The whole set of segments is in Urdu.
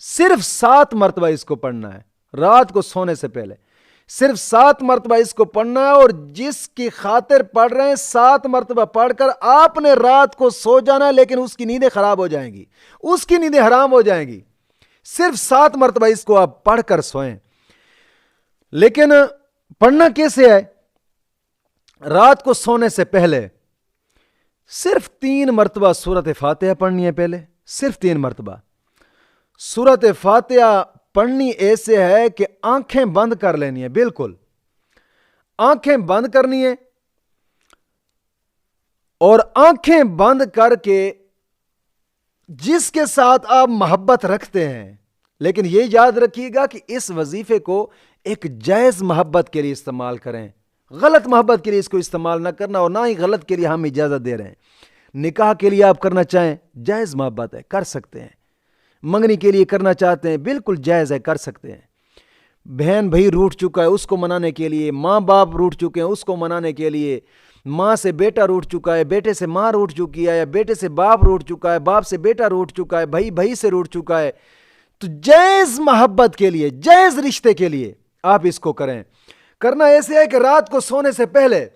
صرف 7 مرتبہ اس کو پڑھنا ہے رات کو سونے سے پہلے، صرف 7 مرتبہ اس کو پڑھنا ہے، اور جس کی خاطر پڑھ رہے ہیں 7 مرتبہ پڑھ کر آپ نے رات کو سو جانا ہے، لیکن اس کی نیندیں خراب ہو جائیں گی، اس کی نیندیں حرام ہو جائیں گی۔ صرف 7 مرتبہ اس کو آپ پڑھ کر سوئیں۔ لیکن پڑھنا کیسے ہے؟ رات کو سونے سے پہلے صرف 3 مرتبہ سورۃ فاتحہ پڑھنی ہے، پہلے صرف 3 مرتبہ سورۃ فاتحہ پڑھنی ایسے ہے کہ آنکھیں بند کر لینی ہے، بالکل آنکھیں بند کرنی ہے، اور آنکھیں بند کر کے جس کے ساتھ آپ محبت رکھتے ہیں، لیکن یہ یاد رکھیے گا کہ اس وظیفے کو ایک جائز محبت کے لیے استعمال کریں، غلط محبت کے لیے اس کو استعمال نہ کرنا، اور نہ ہی غلط کے لیے ہم اجازت دے رہے ہیں۔ نکاح کے لیے آپ کرنا چاہیں جائز محبت ہے، کر سکتے ہیں۔ منگنی کے لیے کرنا چاہتے ہیں بالکل جائز ہے، کر سکتے ہیں۔ بہن بھائی روٹھ چکا ہے اس کو منانے کے لیے، ماں باپ روٹھ چکے ہیں اس کو منانے کے لیے، ماں سے بیٹا روٹھ چکا ہے، بیٹے سے ماں روٹھ چکی ہے، یا بیٹے سے باپ روٹھ چکا ہے، باپ سے بیٹا روٹھ چکا ہے، بھائی بھائی سے روٹھ چکا ہے، تو جائز محبت کے لیے، جائز رشتے کے لیے آپ اس کو کریں۔ کرنا ایسے ہے کہ رات کو سونے سے پہلے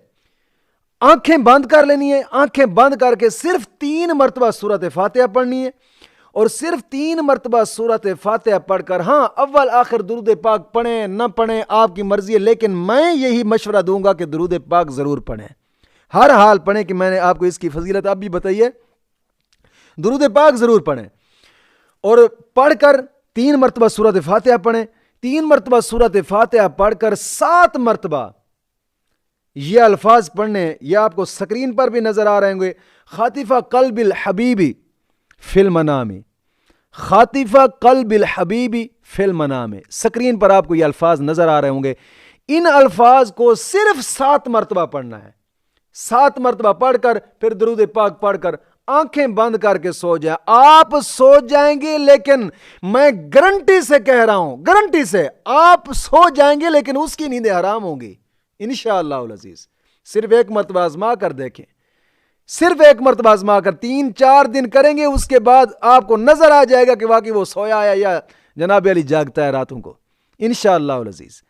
آنکھیں بند کر لینی ہے، آنکھیں بند کر کے صرف 3 مرتبہ سورۃ فاتحہ پڑھنی ہے، اور صرف 3 مرتبہ سورۃ فاتحہ پڑھ کر، ہاں اول آخر درود پاک پڑھیں نہ پڑھیں آپ کی مرضی ہے، لیکن میں یہی مشورہ دوں گا کہ درود پاک ضرور پڑھیں، ہر حال پڑھیں، کہ میں نے آپ کو اس کی فضیلت اب بھی بتائیے، درود پاک ضرور پڑھیں، اور پڑھ کر 3 مرتبہ سورۃ فاتحہ پڑھیں۔ 3 مرتبہ سورۃ فاتحہ پڑھ کر 7 مرتبہ یہ الفاظ پڑھنے، یہ آپ کو سکرین پر بھی نظر آ رہے ہوں گے، خاطف قلب الحبیب فی المنام، خاطف قلب الحبیب فی المنام، سکرین پر آپ کو یہ الفاظ نظر آ رہے ہوں گے۔ ان الفاظ کو صرف 7 مرتبہ پڑھنا ہے، 7 مرتبہ پڑھ کر پھر درود پاک پڑھ کر آنکھیں بند کر کے سو جائیں۔ آپ سو جائیں گے، لیکن میں گارنٹی سے کہہ رہا ہوں، گارنٹی سے آپ سو جائیں گے، لیکن اس کی نیندیں حرام ہوں گی انشاءاللہ العزیز۔ صرف ایک مرتبہ آزما کر دیکھیں، صرف ایک مرتبہ آزما کر 3-4 دن کریں گے، اس کے بعد آپ کو نظر آ جائے گا کہ واقعی وہ سویا ہے یا جناب علی جاگتا ہے راتوں کو انشاءاللہ العزیز۔